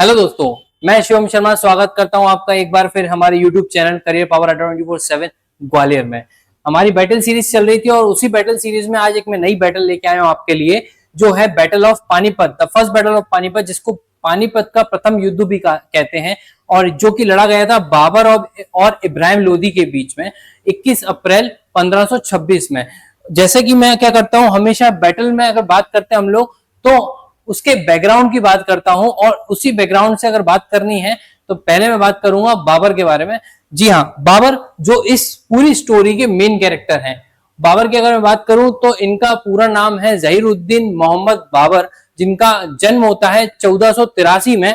Hello दोस्तों, मैं शिवम शर्मा स्वागत करता हूं आपका एक बार फिर हमारे YouTube चैनल करियर पावर अड्डा 24/7 ग्वालियर में। हमारी बैटल सीरीज चल रही थी और उसी बैटल सीरीज में आज एक मैं नई बैटल लेके आया हूं आपके लिए, जो है battle of Panipat, the first battle of Panipat, जिसको पानीपत का प्रथम युद्ध भी कहते हैं, और जो कि लड़ा गया था बाबर और इब्राहिम लोदी के बीच में 21 अप्रैल 1526 में। जैसे कि मैं क्या करता हूं, हमेशा बैटल में अगर बात करते हैं हम लोग तो उसके बैकग्राउंड की बात करता हूं, और उसी बैकग्राउंड से अगर बात करनी है तो पहले मैं बात करूंगा बाबर के बारे में। जी हाँ, बाबर जो इस पूरी स्टोरी के मेन कैरेक्टर हैं। बाबर की अगर मैं बात करूं तो इनका पूरा नाम है जहीरुद्दीन मोहम्मद बाबर, जिनका जन्म होता है 1483 में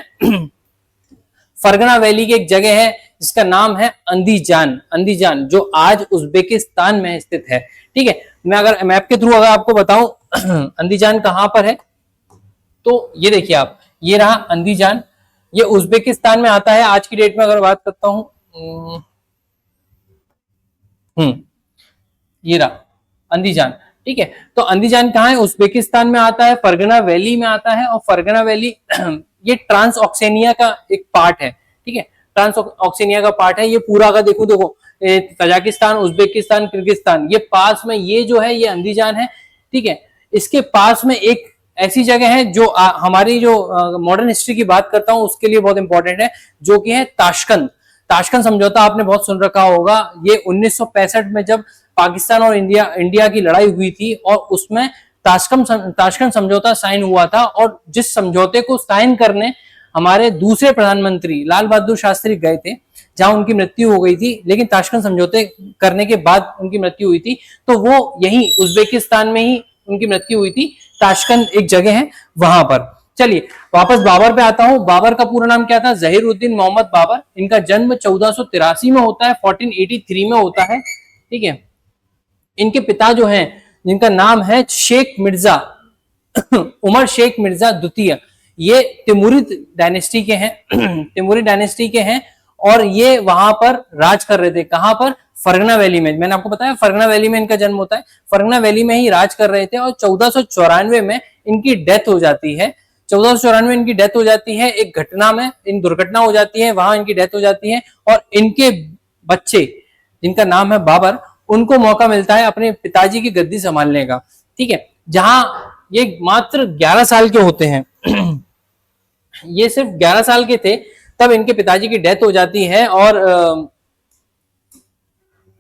फरगना वैली की एक जगह है जिसका नाम है अंदीजान, अंदीजान जो आज उज्बेकिस्तान में स्थित है। ठीक है, मैं अगर मैप के थ्रू अगर आपको बताऊं अंदीजान कहां पर है, तो ये देखिए आप, ये रहा अंदीजान, ये उज्बेकिस्तान में आता है। आज की डेट में अगर बात करता हूं, ये रहा अंदीजान। ठीक है, तो अंदीजान कहाँ है? उज्बेकिस्तान में आता है, फरगना वैली में आता है। और फरगना वैली ये ट्रांस ऑक्सेनिया का एक पार्ट है। ठीक है, ट्रांस ऑक्सेनिया का पार्ट है ये पूरा। का देखो तजाकिस्तान, उज्बेकिस्तान, किर्गिस्तान, ये पास में ये जो है ये अंदीजान है। ठीक है, इसके पास में एक ऐसी जगह है जो हमारी जो मॉडर्न हिस्ट्री की बात करता हूं उसके लिए बहुत इंपॉर्टेंट है, जो कि है ताशकंद। ताशकंद समझौता आपने बहुत सुन रखा होगा। ये 1965 में जब पाकिस्तान और इंडिया की लड़ाई हुई थी, और उसमें ताशकंद समझौता साइन हुआ था। और जिस समझौते को साइन करने हमारे दूसरे प्रधानमंत्री लाल बहादुर शास्त्री गए थे, जहां उनकी मृत्यु हो गई थी, लेकिन ताशकंद समझौते करने के बाद उनकी मृत्यु हुई थी, तो वो यही उज्बेकिस्तान में ही उनकी मृत्यु हुई थी। ताशकंद एक जगह है वहां पर। चलिए वापस बाबर पे आता हूं। बाबर का पूरा नाम क्या था? जहीरुद्दीन मोहम्मद बाबर। इनका जन्म 1483 में होता है, 1483 में होता है। ठीक है, इनके पिता जो हैं, जिनका नाम है शेख मिर्जा उमर शेख मिर्जा द्वितीय, ये तिमुरिद डायनेस्टी के हैं तिमुरिद डायनेस्टी के हैं, और ये वहां पर राज कर रहे थे। कहां पर? फरगना वैली में। मैंने आपको बताया फरगना वैली में इनका जन्म होता है। फरगना वैली में ही राज कर रहे थे, और 1494 में इनकी डेथ हो जाती है। 1494 इनकी डेथ हो जाती है, एक घटना में इन दुर्घटना हो जाती है, वहां इनकी डेथ हो जाती है। और इनके बच्चे जिनका नाम है बाबर, उनको मौका मिलता है अपने पिताजी की गद्दी संभालने का। ठीक है, जहां ये मात्र 11 साल के होते हैं ये सिर्फ 11 साल के थे तब इनके पिताजी की डेथ हो जाती है। और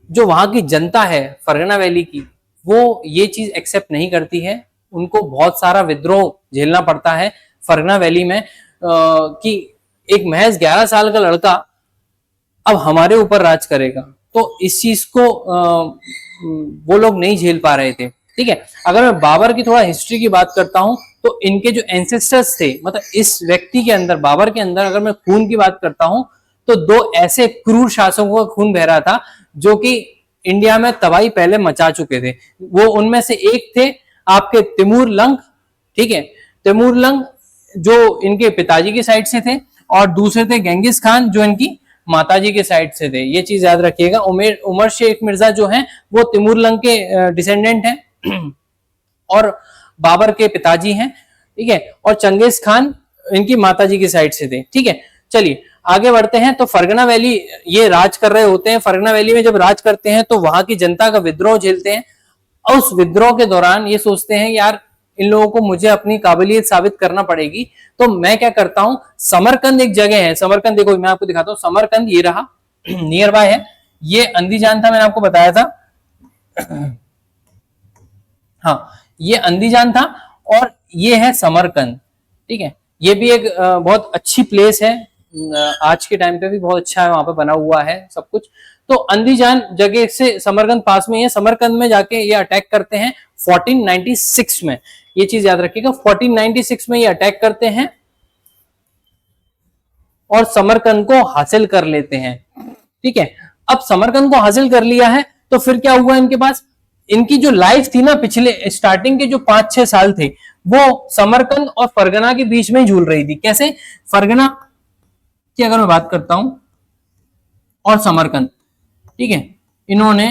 जो वहां की जनता है फरगना वैली की, वो ये चीज एक्सेप्ट नहीं करती है। उनको बहुत सारा विद्रोह झेलना पड़ता है फरगना वैली में, कि एक महज 11 साल का लड़का अब हमारे ऊपर राज करेगा। तो इस चीज को वो लोग नहीं झेल पा रहे थे। ठीक है, अगर मैं बाबर की थोड़ा हिस्ट्री की बात करता हूं, तो इनके जो एंसेस्टर्स थे, मतलब इस व्यक्ति के अंदर, बाबर के अंदर अगर मैं खून की बात करता हूं, तो दो ऐसे क्रूर शासकों का खून बह रहा था जो कि इंडिया में तबाही पहले मचा चुके थे। वो उनमें से एक थे आपके तिमूर लंग। ठीक है, तिमूर लंग जो इनके पिताजी की साइड से थे, और दूसरे थे गेंगिस खान जो इनकी माताजी के साइड से थे। ये चीज याद रखिएगा। उमर शेख मिर्जा जो हैं वो तिमूर लंग के डिसेंडेंट हैं और बाबर के पिताजी हैं। ठीक है, और चंगेज खान इनकी माताजी की साइड से थे। ठीक है, चलिए आगे बढ़ते हैं। तो फरगना वैली ये राज कर रहे होते हैं। फरगना वैली में जब राज करते हैं तो वहां की जनता का विद्रोह झेलते हैं, और उस विद्रोह के दौरान ये सोचते हैं यार इन लोगों को मुझे अपनी काबिलियत साबित करना पड़ेगी। तो मैं क्या करता हूं, समरकंद एक जगह है, समरकंद देखो मैं आपको दिखाता हूं। समरकंद ये रहा नियर बाय है। ये अंदीजान था, मैंने आपको बताया था। हाँ, ये अंदीजान था, और ये है समरकंद। ठीक है, ये भी एक बहुत अच्छी प्लेस है। आज के टाइम पे भी बहुत अच्छा है, वहां पे बना हुआ है सब कुछ। तो अंदीजान जगह से समरकंद पास में है। समरकंद में जाके ये अटैक करते हैं 1496 में। ये चीज याद रखिएगा, 1496 में ये अटैक करते हैं और समरकंद को हासिल कर लेते हैं। ठीक है, अब समरकंद को हासिल कर लिया है तो फिर क्या हुआ इनके पास? इनकी जो लाइफ थी ना, पिछले स्टार्टिंग के जो 5-6 साल थे, वो समरकंद और फरगना के बीच में झूल रही थी। कैसे? फरगना की अगर मैं बात करता हूं और समरकंद, ठीक है, इन्होंने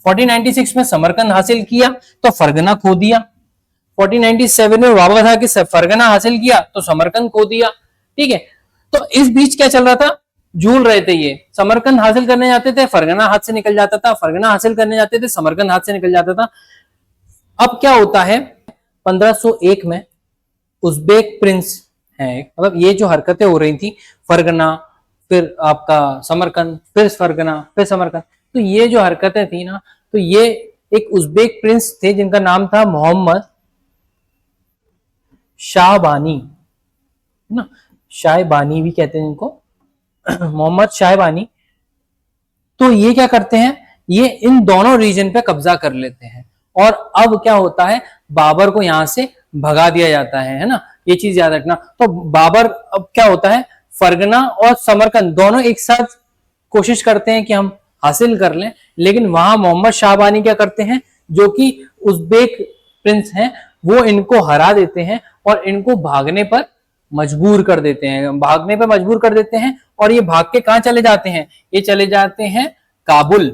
1496 में समरकंद हासिल किया तो फरगना खो दिया। 1497 में बाबर था कि फरगना हासिल किया तो समरकंद खो दिया। ठीक है, तो इस बीच क्या चल रहा था, झूल रहे थे ये, समरकंद हासिल करने जाते थे फरगना हाथ से निकल जाता था, फरगना हासिल करने जाते थे समरकंद हाथ से निकल जाता था। अब क्या होता है 1501 में उज्बेक प्रिंस है, मतलब ये जो हरकतें हो रही थी, फरगना फिर आपका समरकंद फिर फरगना फिर समरकंद, तो ये जो हरकतें थी ना, तो ये एक उज्बेक प्रिंस थे जिनका नाम था मोहम्मद शाहबानी, है ना, शाहबानी भी कहते हैं इनको मोहम्मद शाहबानी। तो ये क्या करते हैं, ये इन दोनों रीजन पे कब्जा कर लेते हैं और अब क्या होता है, बाबर को यहां से भगा दिया जाता है ना, ये चीज याद रखना। तो बाबर अब क्या होता है, फरगना और समरकंद दोनों एक साथ कोशिश करते हैं कि हम हासिल कर लें, लेकिन वहां मोहम्मद शाहबानी क्या करते हैं, जो कि उज्बेक प्रिंस हैं, वो इनको हरा देते हैं और इनको भागने पर मजबूर कर देते हैं, भागने पर मजबूर कर देते हैं। और ये भाग के कहां चले जाते हैं, ये चले जाते हैं काबुल,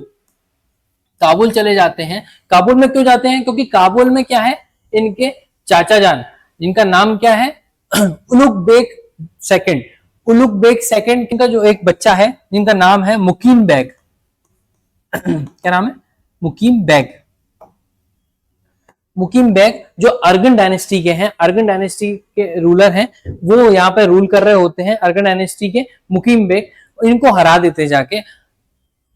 काबुल चले जाते हैं। काबुल में क्यों जाते हैं, क्योंकि काबुल में क्या है, इनके चाचा जान जिनका नाम क्या है Ulugh bag second, Ulugh bag second का जो एक बच्चा है जिनका नाम है मुकीम बेग क्या नाम है, मुकीम बेग, मुकीम बेग जो अर्गन डायनेस्टी के हैं, अर्गन डायनेस्टी के रूलर हैं, वो यहाँ पे रूल कर रहे होते हैं, अर्गन डायनेस्टी के मुकीम बेग, इनको हरा देते जाके।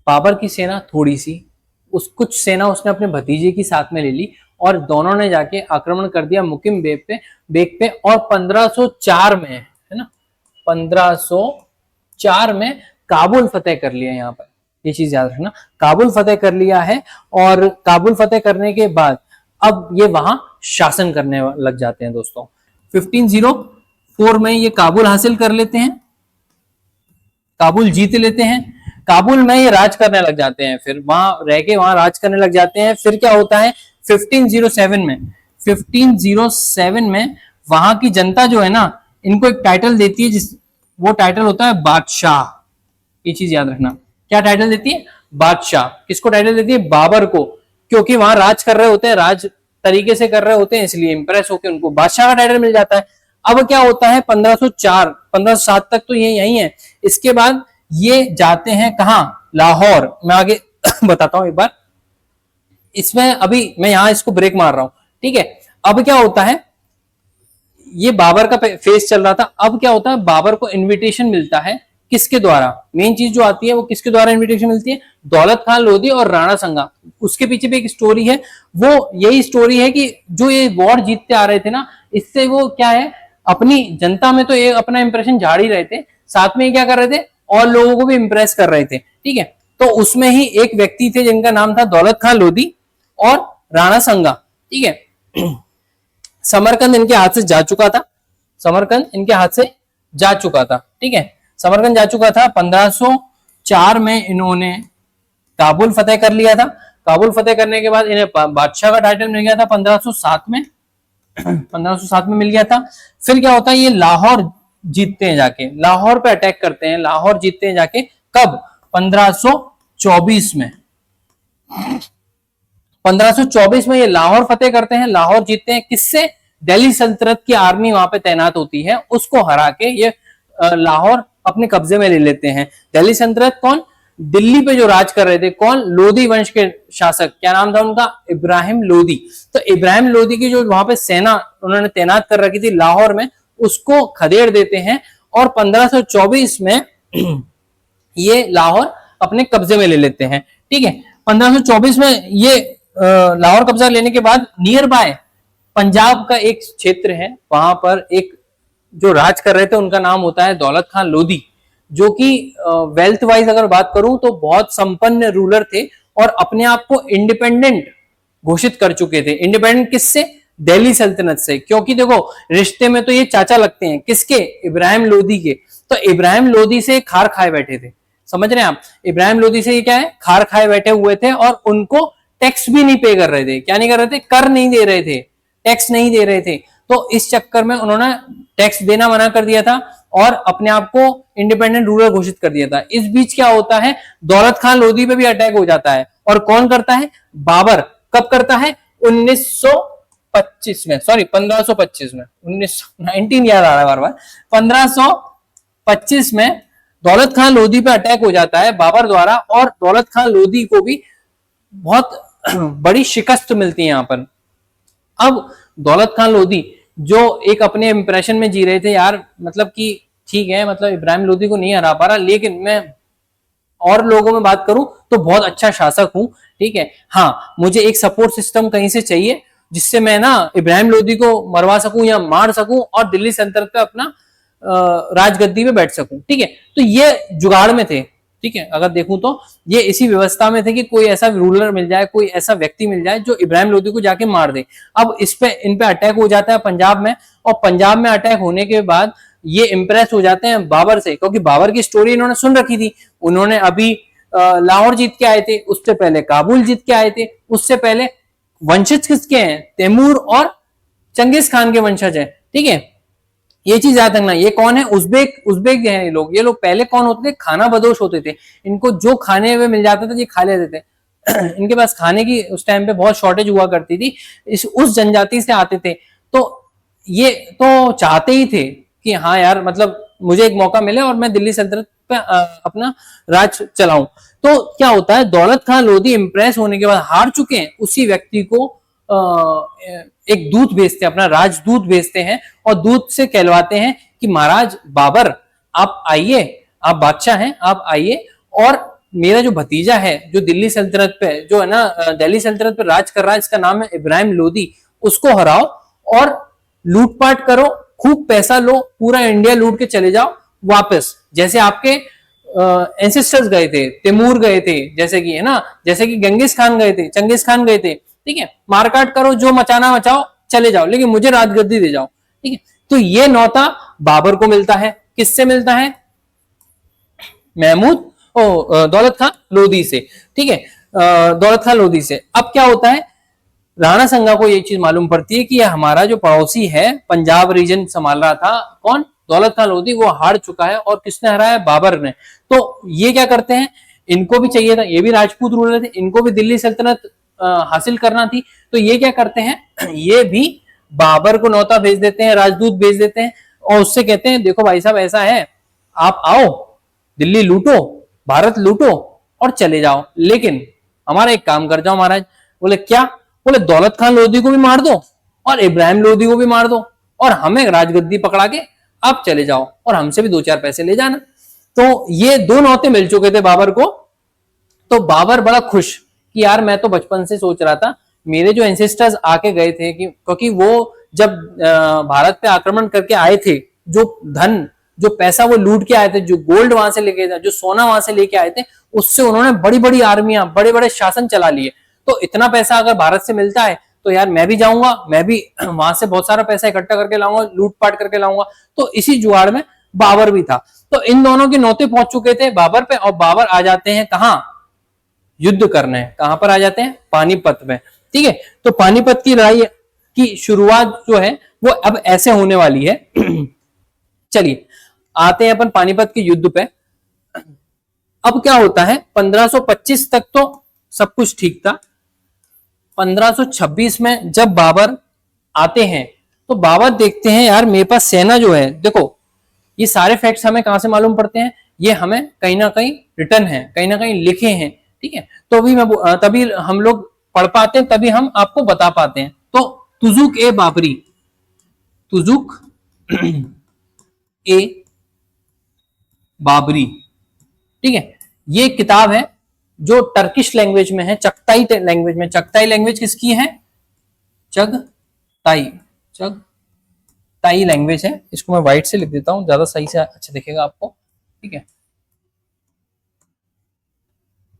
बाबर की सेना थोड़ी सी, कुछ सेना उसने अपने भतीजे की साथ में ले ली और दोनों ने जाके आक्रमण कर दिया मुकीम बेग पे और 1504 में, है ना, 1504 में काबुल फतेह कर लिया। यहाँ पर ये चीज याद रखना, काबुल फतेह कर लिया है और काबुल फतेह करने के बाद अब ये वहां शासन करने लग जाते हैं दोस्तों। 1504 में ये काबुल हासिल कर लेते हैं, काबुल जीत लेते हैं, काबुल में ये राज करने लग जाते हैं, फिर वहां रह के वहां राज करने लग जाते हैं। फिर क्या होता है 1507 में वहां की जनता जो है ना, इनको एक टाइटल देती है, वो टाइटल होता है बादशाह। ये चीज याद रखना, क्या टाइटल देती है, बादशाह। किसको टाइटल देती है, बाबर को, क्योंकि वहां राज कर रहे होते हैं, राज तरीके से कर रहे होते हैं, इसलिए इंप्रेस होकर उनको बादशाह का टाइटल मिल जाता है। अब क्या होता है 1504 1507 तक तो ये यही है, इसके बाद ये जाते हैं कहां, लाहौर। मैं आगे बताता हूं एक बार, इसमें अभी मैं यहां इसको ब्रेक मार रहा हूं, ठीक है। अब क्या होता है, ये बाबर का फेस चल रहा था, अब क्या होता है, बाबर को इनविटेशन मिलता है, किसके द्वारा, मेन चीज जो आती है वो किसके द्वारा इनविटेशन मिलती है, दौलत खान लोधी और राणा संगा। उसके पीछे भी एक स्टोरी है, वो यही स्टोरी है कि जो ये वॉर जीतते आ रहे थे ना, इससे वो क्या है, अपनी जनता में तो ये अपना इंप्रेशन झाड़ ही रहे थे, साथ में क्या कर रहे थे, और लोगों को भी इंप्रेस कर रहे थे, ठीक है। तो उसमें ही एक व्यक्ति थे जिनका नाम था दौलत खान लोधी और राणा संगा, ठीक है। समरकंद इनके हाथ से जा चुका था, समरकंद इनके हाथ से जा चुका था, ठीक है, समरकंद जा चुका था। 1504 में इन्होंने काबुल फतेह कर लिया था, काबुल फतेह करने के बाद इन्हें बादशाह का टाइटल मिल गया था 1507 में 1507 में मिल गया था। फिर क्या होता है, ये लाहौर जीतते हैं जाके, लाहौर पे अटैक करते हैं, लाहौर जीतते हैं जाके, कब, 1524 में 1524 में ये लाहौर फतेह करते हैं, लाहौर जीतते हैं, किससे, दिल्ली सल्तनत की आर्मी वहां पे तैनात होती है, उसको हरा के ये लाहौर अपने कब्जे में ले लेते हैं। दिल्ली सल्तनत कौन, दिल्ली पे जो राज कर रहे थे, कौन, लोधी वंश के शासक, क्या नाम था उनका, इब्राहिम लोधी। तो इब्राहिम लोधी की जो वहां पे सेना उन्होंने तैनात कर रखी थी लाहौर में, उसको खदेड़ देते हैं और 1524 में ये लाहौर अपने कब्जे में ले लेते हैं, ठीक है। 1524 में ये लाहौर कब्जा लेने के बाद नियर बाय पंजाब का एक क्षेत्र है, वहां पर एक जो राज कर रहे थे उनका नाम होता है दौलत खान लोधी, जो कि वेल्थ वाइज अगर बात करूं तो बहुत संपन्न रूलर थे और अपने आप को इंडिपेंडेंट घोषित कर चुके थे। इंडिपेंडेंट किससे, दिल्ली सल्तनत से, क्योंकि देखो रिश्ते में तो ये चाचा लगते हैं, किसके, इब्राहिम लोधी के। तो इब्राहिम लोधी से खार खाए बैठे थे, समझ रहे हैं आप, इब्राहिम लोधी से ये क्या है, खार खाए बैठे हुए थे और उनको टैक्स भी नहीं पे कर रहे थे। क्या नहीं कर रहे थे, कर नहीं दे रहे थे, टैक्स नहीं दे रहे थे। तो इस चक्कर में उन्होंने टैक्स देना मना कर दिया था और अपने आप को इंडिपेंडेंट रूलर घोषित कर दिया था। इस बीच क्या होता है, दौलत खान लोधी पे भी अटैक हो जाता है, और कौन करता है, बाबर। कब करता है, 1900 1525 में, सॉरी 1525 में, 19 याद आ रहा है बार बार, 1525 में दौलत खान लोधी पे अटैक हो जाता है बाबर द्वारा, और दौलत खान लोधी को भी बहुत बड़ी शिकस्त मिलती है यहाँ पर। अब दौलत खान लोधी जो एक अपने इंप्रेशन में जी रहे थे यार, मतलब कि ठीक है, मतलब इब्राहिम लोधी को नहीं हरा पा रहा, लेकिन मैं और लोगों में बात करूं तो बहुत अच्छा शासक हूं, ठीक है, हाँ मुझे एक सपोर्ट सिस्टम कहीं से चाहिए जिससे मैं ना इब्राहिम लोधी को मरवा सकूं या मार सकूं और दिल्ली सल्तनत पे अपना राजगद्दी पे बैठ सकूं, ठीक है। तो ये जुगाड़ में थे, ठीक है, अगर देखूं तो ये इसी व्यवस्था में थे कि कोई ऐसा रूलर मिल जाए, कोई ऐसा व्यक्ति मिल जाए जो इब्राहिम लोधी को जाके मार दे। अब इन पे अटैक हो जाता है पंजाब में, और पंजाब में अटैक होने के बाद ये इंप्रेस हो जाते हैं बाबर से, क्योंकि बाबर की स्टोरी इन्होंने सुन रखी थी। उन्होंने अभी लाहौर जीत के आए थे, उससे पहले काबुल जीत के आए थे, उससे पहले वंशज किसके हैं, तैमूर और चंगेज खान के वंशज हैं, ठीक है। ये चीज याद रखना, ये कौन है, उज्बेक हैं ये लोग पहले कौन होते थे, खाना बदोश होते थे, इनको जो खाने हुए मिल जाता था ये खा लेते थे इनके पास खाने की उस टाइम पे बहुत शॉर्टेज हुआ करती थी, उस जनजाति से आते थे, तो ये तो चाहते ही थे कि हाँ यार, मतलब मुझे एक मौका मिले और मैं दिल्ली सल्तनत पे अपना राज चलाऊं। तो क्या होता है, दौलत खान लोधी इंप्रेस होने के बाद हार चुके हैं, उसी व्यक्ति को एक दूत भेजते हैं, अपना राजदूत भेजते हैं, और दूत से कहलवाते हैं कि महाराज बाबर आप आइए, आप बादशाह हैं, आप आइए और मेरा जो भतीजा है जो दिल्ली सल्तनत पे, जो है ना दिल्ली सल्तनत पे राज कर रहा है, इसका नाम है इब्राहिम लोधी, उसको हराओ और लूटपाट करो, खूब पैसा लो, पूरा इंडिया लूट के चले जाओ वापस, जैसे आपके एंसेस्टर्स गए थे, तैमूर गए थे, जैसे कि है ना, जैसे कि चंगेज खान गए थे, ठीक है, मारकाट करो, जो मचाना मचाओ, चले जाओ, लेकिन मुझे राजगद्दी दे जाओ, ठीक है। तो ये न्योता बाबर को मिलता है, किससे मिलता है, दौलत खान लोधी से, ठीक है, दौलत खान लोधी से। अब क्या होता है, राणा संगा को ये चीज मालूम पड़ती है कि हमारा जो पड़ोसी है, पंजाब रीजन संभाल रहा था कौन, दौलत खान लोधी, वो हार चुका है, और किसने हराया, बाबर ने। तो ये क्या करते हैं, इनको भी चाहिए था, ये भी राजपूत रूलर थे, इनको भी दिल्ली सल्तनत हासिल करना थी, तो ये क्या करते हैं, ये भी बाबर को न्योता भेज देते हैं, राजदूत भेज देते हैं, और उससे कहते हैं देखो भाई साहब ऐसा है, आप आओ, दिल्ली लूटो, भारत लूटो और चले जाओ, लेकिन हमारा एक काम कर जाओ महाराज। बोले क्या, बोले दौलत खान लोधी को भी मार दो और इब्राहिम लोधी को भी मार दो, और हमें राजगद्दी पकड़ा के आप चले जाओ, और हमसे भी 2-4 पैसे ले जाना। तो ये दो न्योते मिल चुके थे बाबर को। तो बाबर बड़ा खुश कि यार मैं तो बचपन से सोच रहा था, मेरे जो एंसेस्टर्स आके गए थे, कि क्योंकि वो जब भारत पे आक्रमण करके आए थे, जो धन जो पैसा वो लूट के आए थे, जो गोल्ड वहां से लेके थे, जो सोना वहां से लेके आए थे, उससे उन्होंने बड़ी बड़ी आर्मियां, बड़े बड़े शासन चला लिए। तो इतना पैसा अगर भारत से मिलता है तो यार मैं भी जाऊंगा, मैं भी वहां से बहुत सारा पैसा इकट्ठा करके लाऊंगा, लूटपाट करके लाऊंगा। तो इसी जुगाड़ में बाबर भी था। तो इन दोनों के न्योते पहुंच चुके थे बाबर पे, और बाबर आ जाते हैं कहां, युद्ध करने। कहां पर आ जाते हैं, पानीपत में, ठीक है। तो पानीपत की लड़ाई की शुरुआत जो है वो अब ऐसे होने वाली है चलिए आते हैं अपन पानीपत के युद्ध पे। अब क्या होता है, 1525 तक तो सब कुछ ठीक था। 1526 में जब बाबर आते हैं तो बाबर देखते हैं यार मेरे पास सेना जो है, देखो ये सारे फैक्ट्स हमें कहां से मालूम पड़ते हैं, ये हमें कहीं ना कहीं रिटर्न है, कहीं ना कहीं लिखे हैं, ठीक है। तो तभी हम लोग पढ़ पाते हैं, तभी हम आपको बता पाते हैं। तो तुजुक ए बाबरी, तुजुक ए बाबरी, ठीक है, ये किताब है जो टर्किश लैंग्वेज में है, चगताई लैंग्वेज में। चगताई लैंग्वेज किसकी है, चगताई लैंग्वेज है। इसको मैं व्हाइट से लिख देता हूं, ज्यादा सही से अच्छा दिखेगा आपको, ठीक है,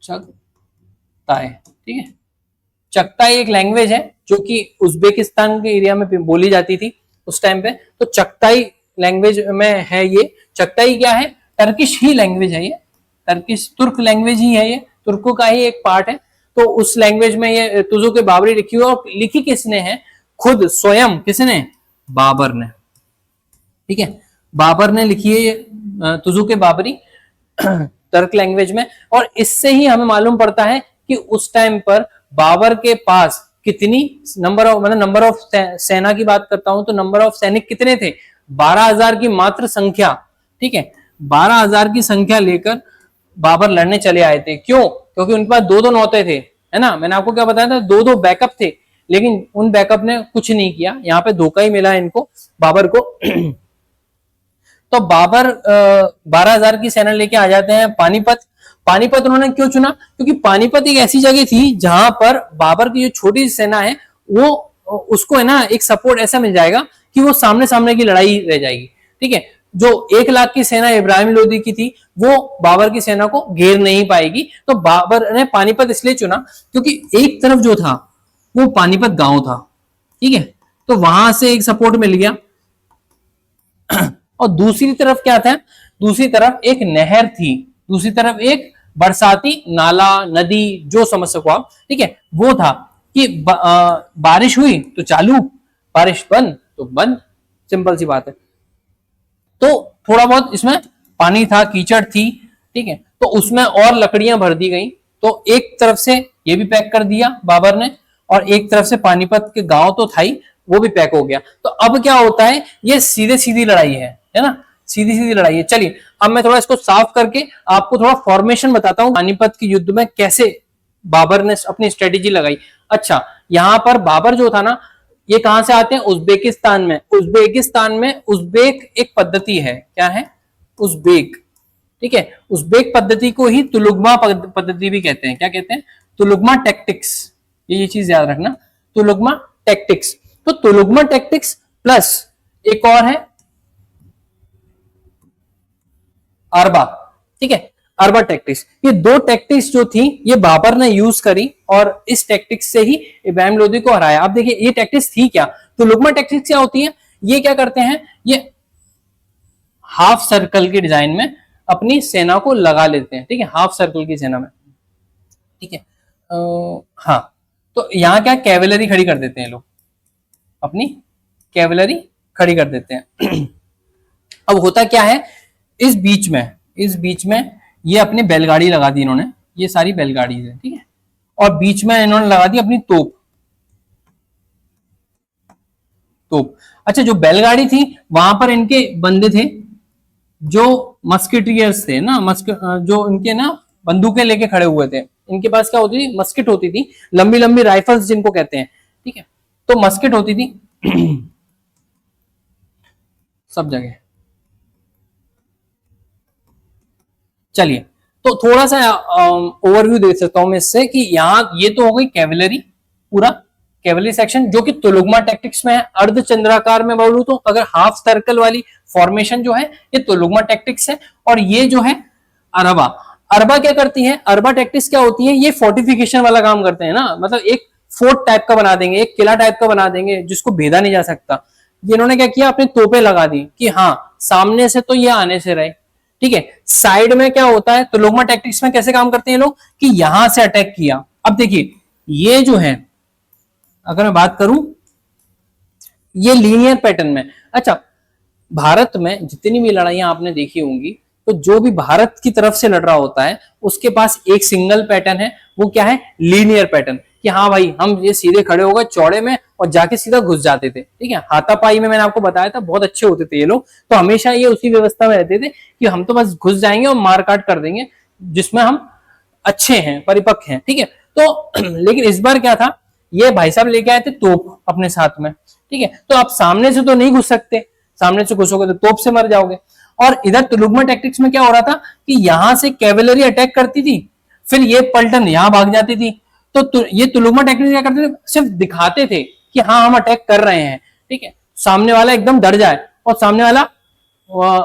चगताई, ठीक है। चगताई एक लैंग्वेज है जो कि उज्बेकिस्तान के एरिया में बोली जाती थी उस टाइम पे। तो चगताई लैंग्वेज में है ये। चगताई क्या है, टर्किश ही लैंग्वेज है ये, टर्किश तुर्क लैंग्वेज ही है ये, तुर्कों का ही एक पार्ट है। तो उस लैंग्वेज में ये तुजुक ए बाबरी लिखी हुई, और लिखी किसने है, खुद स्वयं किसने, बाबर ने, ठीक है, बाबर ने लिखी है ये तुजुक ए बाबरी तर्क लैंग्वेज में। और इससे ही हमें मालूम पड़ता है कि उस टाइम पर बाबर के पास कितनी नंबर ऑफ, मतलब नंबर ऑफ सेना की बात करता हूं तो नंबर ऑफ सैनिक कितने थे, 12,000 की मात्र संख्या, ठीक है, 12,000 की संख्या लेकर बाबर लड़ने चले आए थे। क्यों? क्योंकि उनके पास दो दो नौते थे, है ना, मैंने आपको क्या बताया था, दो दो बैकअप थे, लेकिन उन बैकअप ने कुछ नहीं किया, यहाँ पे धोखा ही मिला इनको, बाबर को। तो बाबर 12,000 की सेना लेके आ जाते हैं पानीपत। पानीपत उन्होंने क्यों चुना? क्योंकि पानीपत एक ऐसी जगह थी जहां पर बाबर की जो छोटी सी सेना है वो, उसको है ना एक सपोर्ट ऐसा मिल जाएगा कि वो सामने सामने की लड़ाई रह जाएगी, ठीक है। जो 1 लाख की सेना इब्राहिम लोदी की थी वो बाबर की सेना को घेर नहीं पाएगी, तो बाबर ने पानीपत इसलिए चुना क्योंकि एक तरफ जो था वो पानीपत गांव था, ठीक है, तो वहां से एक सपोर्ट मिल गया। और दूसरी तरफ क्या था, दूसरी तरफ एक नहर थी, दूसरी तरफ एक बरसाती नाला, नदी, जो समझ सको आप, ठीक है, वो था कि बारिश हुई तो चालू, बारिश बंद तो बंद, सिंपल सी बात है। तो थोड़ा बहुत इसमें पानी था, कीचड़ थी, ठीक है, तो उसमें और लकड़ियां भर दी गई, तो एक तरफ से ये भी पैक कर दिया बाबर ने, और एक तरफ से पानीपत के गांव तो था ही, वो भी पैक हो गया। तो अब क्या होता है, ये सीधे सीधी लड़ाई है ना, सीधी सीधी लड़ाई है। चलिए अब मैं थोड़ा इसको साफ करके आपको थोड़ा फॉर्मेशन बताता हूं, पानीपत के युद्ध में कैसे बाबर ने अपनी स्ट्रेटेजी लगाई। अच्छा, यहां पर बाबर जो था ना, ये कहां से आते हैं, उज्बेकिस्तान में। उज्बेकिस्तान में उज्बेक एक पद्धति है, क्या है, उज्बेक, ठीक है, उज्बेक पद्धति को ही तुलुगमा पद्धति भी कहते हैं। क्या कहते हैं? तुलुगमा टैक्टिक्स, ये चीज याद रखना, तुलुगमा टैक्टिक्स। तो तुलुगमा टैक्टिक्स प्लस एक और है अरबा, ठीक है, अरबा टैक्टिक्स। ये दो टैक्टिक्स जो थी ये बाबर ने यूज करी और इस टैक्टिक्स से ही इब्राहिम लोदी को हराया। अब देखिए ये टैक्टिक्स थी क्या, तो तुलुगमा टैक्टिक्स क्या होती है, ये क्या करते हैं, ये हाफ सर्कल के डिजाइन में अपनी सेना को लगा लेते हैं, ठीक है, हाफ सर्कल की सेना में, ठीक है। हाँ, तो यहां क्या कैवेलरी खड़ी कर देते हैं लोग, अपनी कैवेलरी खड़ी कर देते हैं। अब होता क्या है, इस बीच में ये अपनी बैलगाड़ी लगा दी इन्होंने, ये सारी बैलगाड़ी है, ठीक है, और बीच में इन्होंने लगा दी अपनी तोप। अच्छा, जो बैलगाड़ी थी वहां पर इनके बंदे थे जो मस्केटियर्स थे ना, जो इनके ना बंदूकें लेके खड़े हुए थे। इनके पास क्या होती थी, मस्केट होती थी, लंबी लंबी राइफल्स जिनको कहते हैं, ठीक है, तो मस्केट होती थी सब जगह। चलिए तो थोड़ा सा ओवरव्यू दे सकता हूं मैं इससे कि यहाँ ये तो हो गई कैवलरी, पूरा कैवलरी सेक्शन जो कि तुलुगमा टैक्टिक्स में है। अर्धचंद्राकार में बोलूं तो अगर हाफ सर्कल वाली फॉर्मेशन जो है ये तुलुगमा टैक्टिक्स है, और ये जो है अरबा। अरबा क्या करती है, अरबा टैक्टिक्स क्या होती है, ये फोर्टिफिकेशन वाला काम करते हैं ना, मतलब एक फोर्ट टाइप का बना देंगे, एक किला टाइप का बना देंगे जिसको भेदा नहीं जा सकता। इन्होंने क्या किया, अपने तोपे लगा दी कि हाँ सामने से तो ये आने से रहे, ठीक है। साइड में क्या होता है, तो तुलुगमा टैक्टिक्स में कैसे काम करते हैं लोग कि यहां से अटैक किया। अब देखिए ये जो है, अगर मैं बात करूं ये लीनियर पैटर्न में। अच्छा, भारत में जितनी भी लड़ाइयां आपने देखी होंगी तो जो भी भारत की तरफ से लड़ रहा होता है उसके पास एक सिंगल पैटर्न है, वो क्या है, लीनियर पैटर्न, कि हाँ भाई हम ये सीधे खड़े हो गए चौड़े में और जाके सीधा घुस जाते थे, ठीक है। हाथापाई में मैंने आपको बताया था बहुत अच्छे होते थे ये लोग, तो हमेशा ये उसी व्यवस्था में रहते थे कि हम तो बस घुस जाएंगे और मारकाट कर देंगे जिसमें हम अच्छे हैं, परिपक्व हैं, ठीक है। तो लेकिन इस बार क्या था, ये भाई साहब लेके आए थे तोप अपने साथ में, ठीक है। तो आप सामने से तो नहीं घुस सकते, सामने से घुसोगे तो तोप से मर जाओगे। और इधर तुलुगमा टैक्टिक्स में क्या हो रहा था कि यहां से कैवेलरी अटैक करती थी, फिर ये पलटन यहां भाग जाती थी। तो ये तुलुगमा टैक्टिक्स क्या करते थे, सिर्फ दिखाते थे कि हाँ हम अटैक कर रहे हैं, ठीक है, सामने वाला एकदम डर जाए और सामने वाला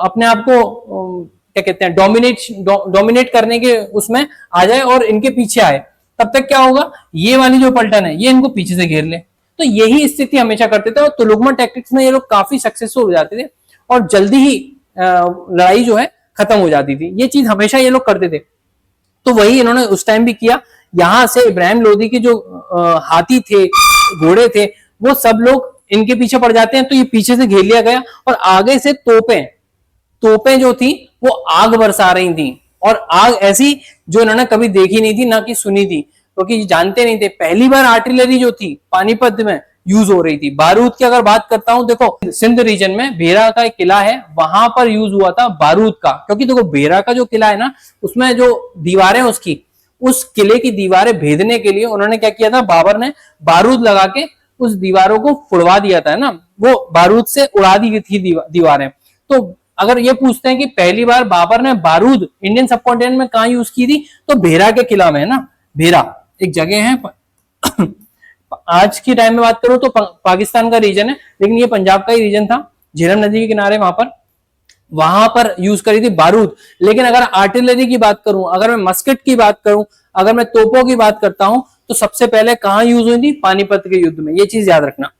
अपने आप को क्या कहते हैं डोमिनेट करने के उसमें आ जाए और इनके पीछे आए। तब तक क्या होगा, ये वाली जो पलटन है ये इनको पीछे से घेर ले। तो यही स्थिति हमेशा करते थे और तुलुगमा टैक्टिक्स में ये लोग काफी सक्सेसफुल हो जाते थे और जल्दी ही लड़ाई जो है खत्म हो जाती थी। ये चीज हमेशा ये लोग करते थे, तो वही इन्होंने उस टाइम भी किया। यहां से इब्राहिम लोदी के जो हाथी थे, घोड़े थे, वो सब लोग इनके पीछे पड़ जाते हैं, तो ये पीछे से घेर लिया गया और आगे से तोपें जो थी वो आग बरसा रही थी, और आग ऐसी जो इन्होंने कभी देखी नहीं थी ना कि सुनी थी। क्योंकि जानते नहीं थे। पहली बार आर्टिलरी जो थी पानीपत में यूज हो रही थी। बारूद की अगर बात करता हूं, देखो सिंध रीजन में भेरा का एक किला है, वहां पर यूज हुआ था बारूद का। क्योंकि देखो भेरा का जो किला है ना, उसमें जो दीवारें उसकी, उस किले की दीवारें भेदने के लिए उन्होंने क्या किया था, बाबर ने बारूद लगा के उस दीवारों को फुड़वा दिया था ना, वो बारूद से उड़ा दी थी दीवारें। तो अगर ये पूछते हैं कि पहली बार बाबर ने बारूद इंडियन सबकॉन्टिनेंट में कहां यूज की थी, तो भेरा के किला में है ना। भेरा एक जगह है आज की टाइम में बात करूं तो पाकिस्तान का रीजन है, लेकिन ये पंजाब का ही रीजन था, झेलम नदी के किनारे वहां पर यूज करी थी बारूद। लेकिन अगर आर्टिलरी की बात करूं, अगर मैं मस्केट की बात करूं, अगर मैं तोपों की बात करता हूं, तो सबसे पहले कहां यूज हुई थी, पानीपत के युद्ध में। ये चीज याद रखना।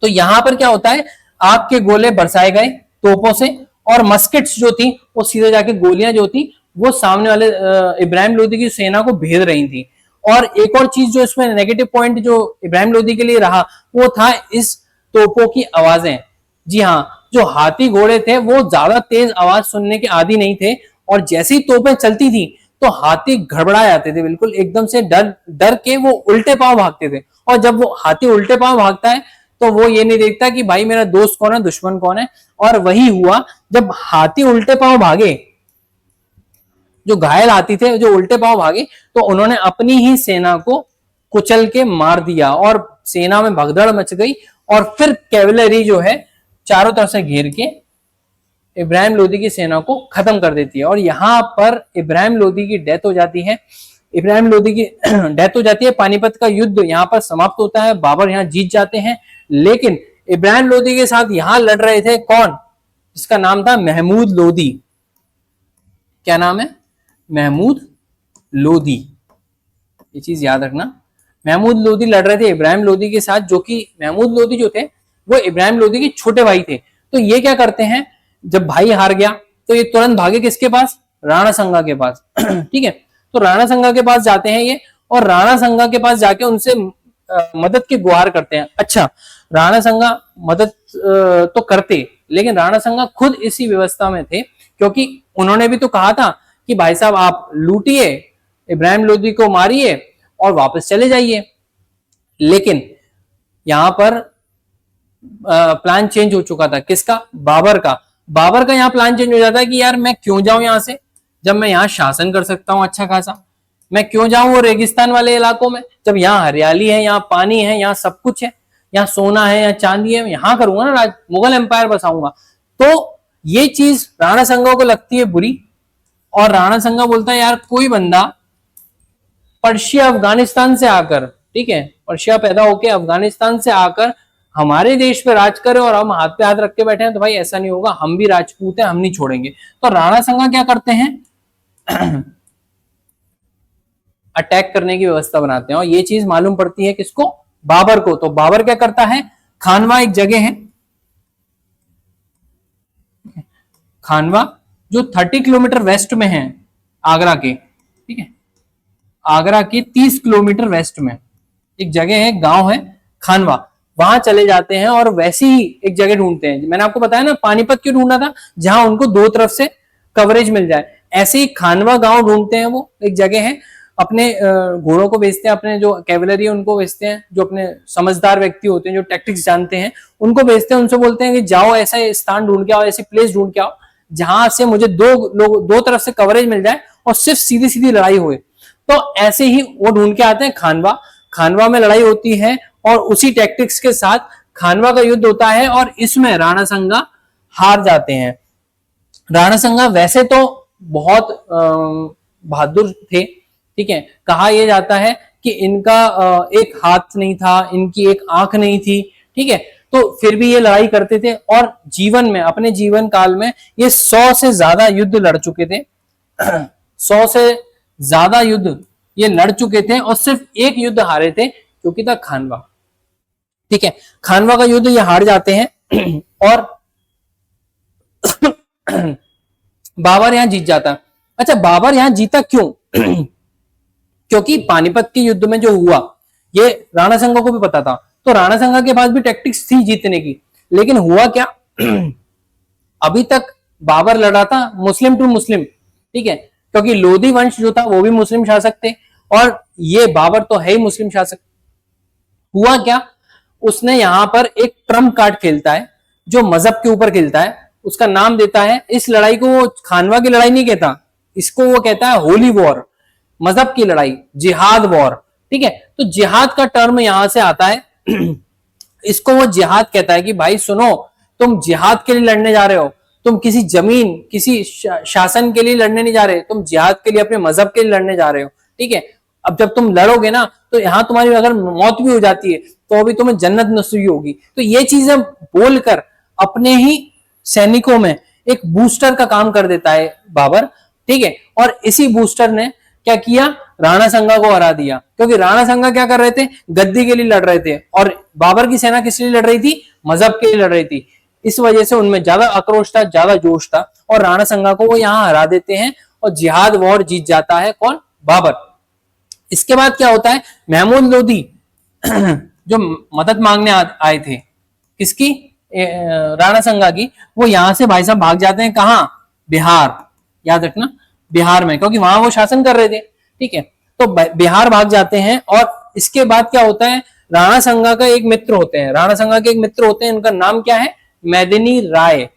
तो यहां पर क्या होता है, आग के गोले बरसाए गए तोपों से, और मस्केट्स जो थी वो सीधे जाके गोलियां जो थी वो सामने वाले इब्राहिम लोदी की सेना को भेद रही थी। और एक और चीज जो इसमें नेगेटिव पॉइंट जो इब्राहिम लोदी के लिए रहा, वो था इस तोपों की आवाजें। जी हाँ, जो हाथी घोड़े थे वो ज्यादा तेज आवाज सुनने के आदी नहीं थे, और जैसे ही तोपें चलती थी तो हाथी घबरा जाते थे, बिल्कुल एकदम से डर डर के वो उल्टे पांव भागते थे। और जब वो हाथी उल्टे पांव भागता है तो वो ये नहीं देखता कि भाई मेरा दोस्त कौन है, दुश्मन कौन है। और वही हुआ, जब हाथी उल्टे पांव भागे, जो घायल हाथी थे जो उल्टे पांव भागे, तो उन्होंने अपनी ही सेना को कुचल के मार दिया, और सेना में भगदड़ मच गई। और फिर कैवलरी जो है चारों तरफ से घेर के इब्राहिम लोदी की सेना को खत्म कर देती है, और यहां पर इब्राहिम लोदी की डेथ हो जाती है। इब्राहिम लोदी की डेथ हो जाती है, पानीपत का युद्ध यहां पर समाप्त होता है, बाबर यहां जीत जाते हैं। लेकिन इब्राहिम लोदी के साथ यहां लड़ रहे थे कौन, जिसका नाम था महमूद लोदी। क्या नाम है, महमूद लोदी। ये चीज याद रखना, महमूद लोदी लड़ रहे थे इब्राहिम लोदी के साथ, जो कि महमूद लोदी जो थे वो इब्राहिम लोदी के छोटे भाई थे। तो ये क्या करते हैं, जब भाई हार गया तो ये तुरंत भागे किसके पास, राणा संगा के पास। ठीक है, तो राणा संगा के पास जाते हैं ये, और राणा संगा के पास जाके उनसे मदद की गुहार करते हैं। अच्छा, राणा संगा मदद तो करते, लेकिन राणा संगा खुद इसी व्यवस्था में थे, क्योंकि उन्होंने भी तो कहा था कि भाई साहब आप लूटिए, इब्राहिम लोदी को मारिए और वापस चले जाइए। लेकिन यहां पर प्लान चेंज हो चुका था, किसका, बाबर का। बाबर का यहाँ प्लान चेंज हो जाता है कि यार मैं क्यों जाऊं यहां से, जब मैं यहाँ शासन कर सकता हूं अच्छा खासा। मैं क्यों जाऊं वो रेगिस्तान वाले इलाकों में, जब यहाँ हरियाली है, यहाँ पानी है, यहाँ सब कुछ है, यहाँ सोना है, यहाँ चांदी है, यहाँ करूंगा ना राज, मुगल एम्पायर बसाऊंगा। तो ये चीज राणा संगा को लगती है बुरी, और राणा संगा बोलता है यार कोई बंदा पर्शिया अफगानिस्तान से आकर, ठीक है, पर्शिया पैदा होके अफगानिस्तान से आकर हमारे देश पे राज करे और हम हाथ पे हाथ रख के बैठे हैं, तो भाई ऐसा नहीं होगा, हम भी राजपूत हैं, हम नहीं छोड़ेंगे। तो राणा संगा क्या करते हैं, अटैक करने की व्यवस्था बनाते हैं, और ये चीज मालूम पड़ती है किसको, बाबर को। तो बाबर क्या करता है, खानवा एक जगह है, खानवा जो 30 किलोमीटर वेस्ट में है आगरा के, ठीक है, आगरा के 30 किलोमीटर वेस्ट में एक जगह है, गांव है खानवा, वहां चले जाते हैं और वैसी ही एक जगह ढूंढते हैं। मैंने आपको बताया ना पानीपत क्यों ढूंढा था, जहां उनको दो तरफ से कवरेज मिल जाए। ऐसे ही खानवा गांव ढूंढते हैं, वो एक जगह है, अपने घोड़ों को बेचते हैं, अपने जो कैवलरी है उनको बेचते हैं, जो अपने समझदार व्यक्ति होते हैं जो टैक्टिक्स जानते हैं उनको बेचते हैं। उनसे बोलते हैं कि जाओ ऐसा स्थान ढूंढ के आओ, ऐसी प्लेस ढूंढ के आओ जहां से मुझे दो तरफ से कवरेज मिल जाए और सिर्फ सीधी सीधी लड़ाई हुए। तो ऐसे ही वो ढूंढ के आते हैं खानवा, खानवा में लड़ाई होती है और उसी टैक्टिक्स के साथ खानवा का युद्ध होता है, और इसमें राणा संगा हार जाते हैं। राणा संगा वैसे तो बहुत बहादुर थे, ठीक है, कहा यह जाता है कि इनका एक हाथ नहीं था, इनकी एक आंख नहीं थी, ठीक है, तो फिर भी ये लड़ाई करते थे, और जीवन में, अपने जीवन काल में ये 100 से ज्यादा युद्ध लड़ चुके थे। 100 से ज्यादा युद्ध ये लड़ चुके थे, और सिर्फ एक युद्ध हारे थे, जो कि था खानवा, ठीक है। खानवा का युद्ध ये हार जाते हैं और बाबर यहां जीत जाता। अच्छा, बाबर यहां जीता क्यों? क्योंकि पानीपत के युद्ध में जो हुआ ये राणा संगा को भी पता था, तो राणा संगा के पास भी टैक्टिक्स थी जीतने की। लेकिन हुआ क्या, अभी तक बाबर लड़ा था मुस्लिम टू मुस्लिम, ठीक है, क्योंकि लोधी वंश जो था वो भी मुस्लिम शासक थे, और ये बाबर तो है ही मुस्लिम शासक। हुआ क्या, उसने यहां पर एक ट्रम्प कार्ड खेलता है जो मजहब के ऊपर खेलता है। उसका नाम देता है, इस लड़ाई को वो खानवा की लड़ाई नहीं कहता, इसको वो कहता है होली वॉर, मजहब की लड़ाई, जिहाद वॉर। ठीक है, तो जिहाद का टर्म यहां से आता है। इसको वो जिहाद कहता है कि भाई सुनो, तुम जिहाद के लिए लड़ने जा रहे हो, तुम किसी जमीन किसी शासन के लिए लड़ने नहीं जा रहे, तुम जिहाद के लिए अपने मजहब के लिए लड़ने जा रहे हो। ठीक है, अब जब तुम लड़ोगे ना तो यहां तुम्हारी अगर मौत भी हो जाती है तो अभी तुम्हें जन्नत नसीब होगी। तो ये चीजें बोलकर अपने ही सैनिकों में एक बूस्टर का काम कर देता है बाबर। ठीक है, और इसी बूस्टर ने क्या किया, राणा संगा को हरा दिया, क्योंकि राणा संगा क्या कर रहे थे, गद्दी के लिए लड़ रहे थे, और बाबर की सेना किस लिए लड़ रही थी, मजहब के लिए लड़ रही थी। इस वजह से उनमें ज्यादा आक्रोश था, ज्यादा जोश था, और राणा संगा को वो यहाँ हरा देते हैं और जिहाद वॉर जीत जाता है कौन, बाबर। इसके बाद क्या होता है, महमूद लोदी जो मदद मांगने आए थे किसकी, राणा संगा की, वो यहां से भाई साहब भाग जाते हैं कहां, बिहार। याद रखना बिहार में, क्योंकि वहां वो शासन कर रहे थे। ठीक है, तो बिहार भाग जाते हैं। और इसके बाद क्या होता है, राणा संगा का एक मित्र होते हैं, राणा संगा के एक मित्र होते हैं, उनका नाम क्या है, मेदिनी राय।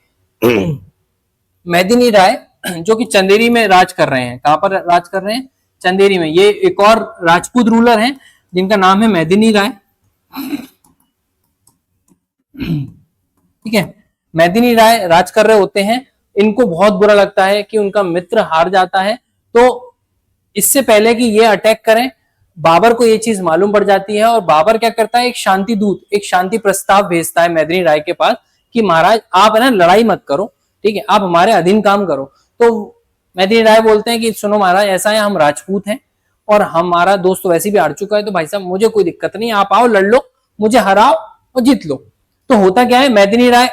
मेदिनी राय जो कि चंदेरी में राज कर रहे हैं। कहां पर राज कर रहे हैं, चंदेरी में। ये एक और राजपूत रूलर हैं जिनका नाम है मेदिनी राय। ठीक है, मेदिनी राय राज कर रहे होते हैं। इनको बहुत बुरा लगता है कि उनका मित्र हार जाता है, तो इससे पहले कि ये अटैक करें, बाबर को ये चीज मालूम पड़ जाती है, और बाबर क्या करता है, एक शांति दूत, एक शांति प्रस्ताव भेजता है मेदिनी राय के पास कि महाराज आप है ना लड़ाई मत करो, ठीक है, आप हमारे अधीन काम करो। तो मेदिनी राय बोलते हैं कि सुनो महाराज, ऐसा है हम राजपूत हैं और हमारा दोस्त वैसे भी हार चुका है, तो भाई साहब मुझे कोई दिक्कत नहीं, आप आओ लड़ लो, मुझे हराओ और जीत लो। तो होता क्या है, मेदिनी राय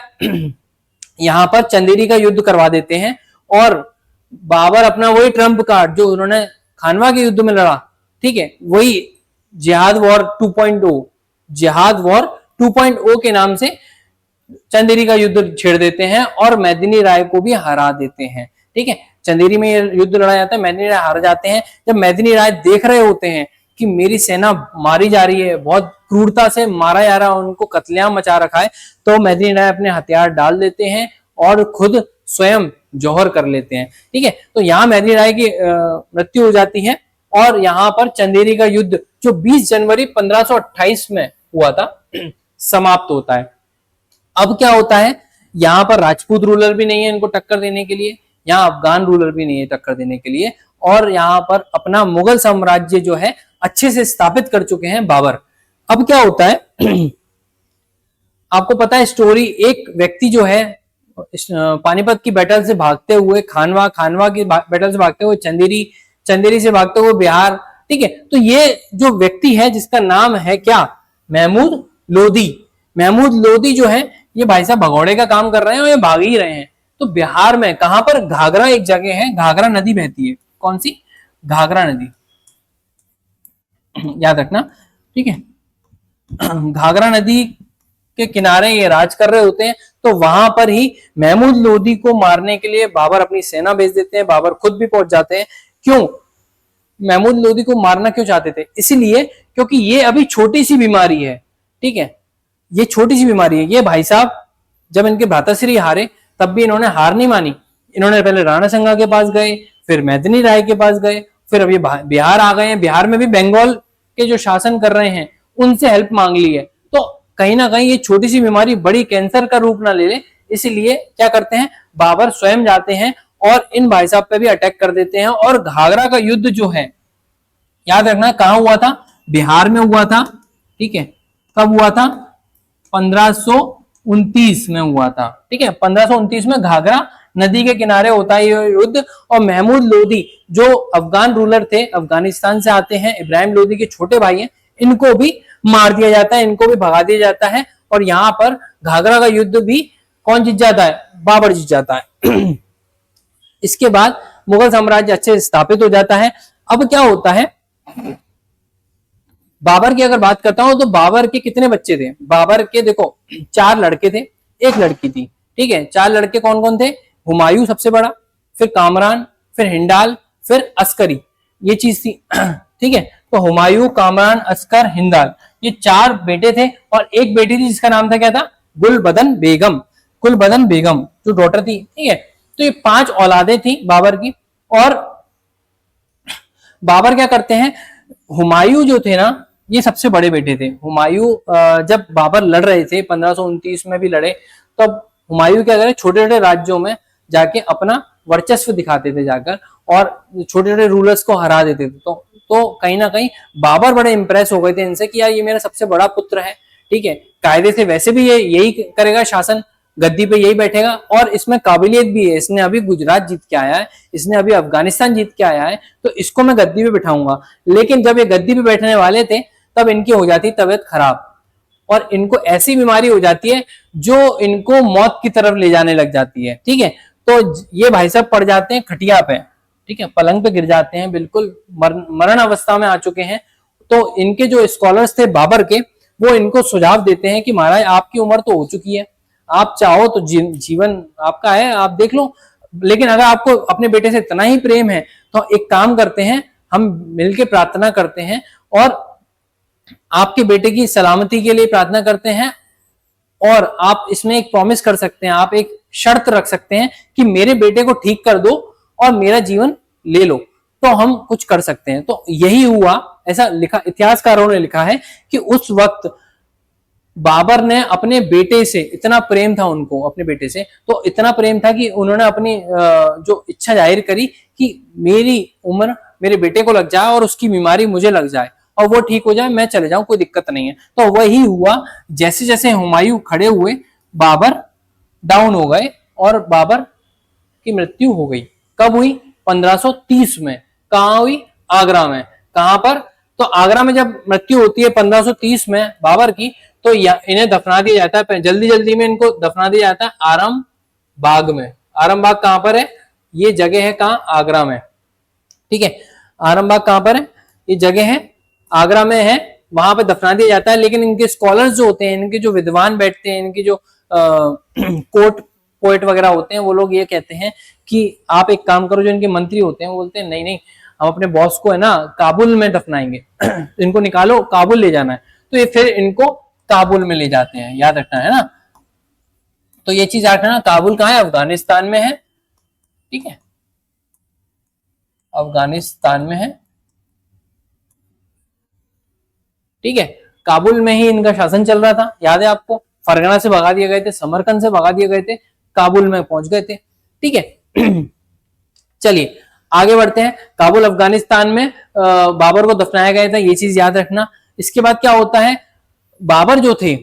यहां पर चंदेरी का युद्ध करवा देते हैं, और बाबर अपना वही ट्रम्प कार्ड जो उन्होंने खानवा के युद्ध में लड़ा, ठीक है, वही जिहाद वॉर 2.0, जिहाद वॉर 2.0 के नाम से चंदेरी का युद्ध छेड़ देते हैं और मेदिनी राय को भी हरा देते हैं। ठीक है, चंदेरी में ये युद्ध लड़ा जाता है, मेदिनी राय हार जाते हैं। जब मेदिनी राय देख रहे होते हैं कि मेरी सेना मारी जा रही है, बहुत क्रूरता से मारा जा रहा है, उनको कत्लेआम मचा रखा है, तो मेदिनी राय अपने हथियार डाल देते हैं और खुद स्वयं जौहर कर लेते हैं। ठीक है, तो यहाँ मेदिनी राय की मृत्यु हो जाती है, और यहाँ पर चंदेरी का युद्ध जो 20 जनवरी 1528 में हुआ था समाप्त होता है। अब क्या होता है, यहाँ पर राजपूत रूलर भी नहीं है इनको टक्कर देने के लिए, यहाँ अफगान रूलर भी नहीं है टक्कर देने के लिए, और यहाँ पर अपना मुगल साम्राज्य जो है अच्छे से स्थापित कर चुके हैं बाबर। अब क्या होता है आपको पता है स्टोरी, एक व्यक्ति जो है पानीपत की बैटल से भागते हुए खानवा, खानवा की बैटल से भागते हुए चंदेरी, चंदेरी से भागते हुए बिहार। ठीक है, तो ये जो व्यक्ति है जिसका नाम है क्या, महमूद लोदी। महमूद लोदी जो है ये भाई साहब भगौड़े का काम कर रहे हैं और ये भाग ही रहे हैं। तो बिहार में कहां पर, घाघरा एक जगह है, घाघरा नदी बहती है, कौन सी, घाघरा नदी, याद रखना। ठीक है, घाघरा नदी के किनारे ये राज कर रहे होते हैं, तो वहां पर ही महमूद लोदी को मारने के लिए बाबर अपनी सेना भेज देते हैं। बाबर खुद भी पहुंच जाते हैं। क्यों महमूद लोदी को मारना क्यों चाहते थे, इसीलिए क्योंकि ये अभी छोटी सी बीमारी है। ठीक है, ये छोटी सी बीमारी है। ये भाई साहब जब इनके भ्राताश्री हारे तब भी इन्होंने हार नहीं मानी, इन्होंने पहले राणा संगा के पास गए, फिर मेदिनी राय के पास गए, फिर अब ये बिहार आ गए हैं। बिहार में भी बंगाल के जो शासन कर रहे हैं उनसे हेल्प मांग ली है। तो कहीं ना कहीं ये छोटी सी बीमारी बड़ी कैंसर का रूप ना ले ले, इसलिए क्या करते हैं, बाबर स्वयं जाते हैं और इन भाई साहब पे भी अटैक कर देते हैं। और घाघरा का युद्ध जो है याद रखना कहां हुआ था, बिहार में हुआ था। ठीक है, कब हुआ था, 1529 में हुआ था। ठीक है, 1529 में घाघरा नदी के किनारे होता है ये युद्ध। और महमूद लोदी जो अफगान रूलर थे, अफगानिस्तान से आते हैं, इब्राहिम लोदी के छोटे भाई हैं, इनको भी मार दिया जाता है, इनको भी भगा दिया जाता है। और यहाँ पर घाघरा का युद्ध भी कौन जीत जाता है, बाबर जीत जाता है। इसके बाद मुगल साम्राज्य अच्छे से स्थापित हो जाता है। अब क्या होता है, बाबर की अगर बात करता हूं तो बाबर के कितने बच्चे थे, बाबर के देखो 4 लड़के थे, 1 लड़की थी। ठीक है, 4 लड़के कौन कौन थे, हुमायूं सबसे बड़ा, फिर कामरान, फिर हिंडाल, फिर अस्करी, ये चीज थी। ठीक है। तो हुमायूं, कामरान, अस्कर, हिंदाल, ये 4 बेटे थे और एक बेटी थी जिसका नाम था क्या था, गुलबदन बेगम। गुलबदन बेगम जो डॉटर थी, ठीक है। तो ये 5 औलादे थी बाबर की। और बाबर क्या करते हैं, हुमायूं जो थे ना, ये सबसे बड़े बेटे थे। हुमायूं जब बाबर लड़ रहे थे 1529 में भी लड़े, तब हुमायूं क्या करे, छोटे छोटे राज्यों में जाके अपना वर्चस्व दिखाते थे जाकर, और छोटे छोटे रूलर्स को हरा देते थे। तो कहीं ना कहीं बाबर बड़े इंप्रेस हो गए थे इनसे कि यार ये मेरा सबसे बड़ा पुत्र है, ठीक है, कायदे से वैसे भी ये यही करेगा शासन, गद्दी पे यही बैठेगा, और इसमें काबिलियत भी है, इसने अभी गुजरात जीत के आया है, इसने अभी अफगानिस्तान जीत के आया है, तो इसको मैं गद्दी पे बिठाऊंगा। लेकिन जब ये गद्दी पे बैठने वाले थे तब इनकी हो जाती तबीयत खराब, और इनको ऐसी बीमारी हो जाती है जो इनको मौत की तरफ ले जाने लग जाती है, ठीक है। तो ये भाई साहब पड़ जाते हैं खटिया पे, ठीक है, पलंग पे गिर जाते हैं, बिल्कुल मरण अवस्था में आ चुके हैं। तो इनके जो स्कॉलर्स थे बाबर के, वो इनको सुझाव देते हैं कि महाराज आपकी उम्र तो हो चुकी है, आप चाहो तो जीवन आपका है, आप देख लो, लेकिन अगर आपको अपने बेटे से इतना ही प्रेम है तो एक काम करते हैं, हम मिलके प्रार्थना करते हैं और आपके बेटे की सलामती के लिए प्रार्थना करते हैं, और आप इसमें एक प्रॉमिस कर सकते हैं, आप एक शर्त रख सकते हैं कि मेरे बेटे को ठीक कर दो और मेरा जीवन ले लो, तो हम कुछ कर सकते हैं। तो यही हुआ, ऐसा लिखा, इतिहासकारों ने लिखा है कि उस वक्त बाबर ने अपने बेटे से, इतना प्रेम था उनको अपने बेटे से, तो इतना प्रेम था कि उन्होंने अपनी जो इच्छा जाहिर करी कि मेरी उम्र मेरे बेटे को लग जाए और उसकी बीमारी मुझे लग जाए और वो ठीक हो जाए, मैं चले जाऊं, कोई दिक्कत नहीं है। तो वही हुआ, जैसे जैसे हुमायूं खड़े हुए बाबर डाउन हो गए और बाबर की मृत्यु हो गई। कब हुई? 1530 में। कहां हुई? आगरा में। कहां पर? तो आगरा में जब मृत्यु होती है 1530 में बाबर की, तो इन्हें दफना दिया जाता है, जल्दी जल्दी में इनको दफना दिया जाता है आराम बाग में। आराम बाग कहां पर है? ये जगह है कहां? आगरा में, ठीक है। आराम बाग कहां पर है? ये जगह है आगरा में है, वहां पे दफना दिया जाता है। लेकिन इनके स्कॉलर्स जो होते हैं, इनके जो विद्वान बैठते हैं, इनके जो कोर्ट पोएट वगैरह होते हैं, वो लोग ये कहते हैं कि आप एक काम करो, जो इनके मंत्री होते हैं वो बोलते हैं नहीं नहीं, हम अपने बॉस को है ना काबुल में दफनाएंगे इनको निकालो, काबुल ले जाना है। तो ये फिर इनको काबुल में ले जाते हैं, याद रखना है ना। तो ये चीज याद रखना, काबुल कहाँ है? अफगानिस्तान में है, ठीक है, अफगानिस्तान में है, ठीक है। काबुल में ही इनका शासन चल रहा था, याद है आपको। फरगना से भगा दिए गए थे, समरकंद से भगा दिए गए थे, काबुल में पहुंच गए थे, ठीक है। चलिए आगे बढ़ते हैं। काबुल अफगानिस्तान में बाबर को दफनाया गया था, ये चीज याद रखना। इसके बाद क्या होता है, बाबर जो थे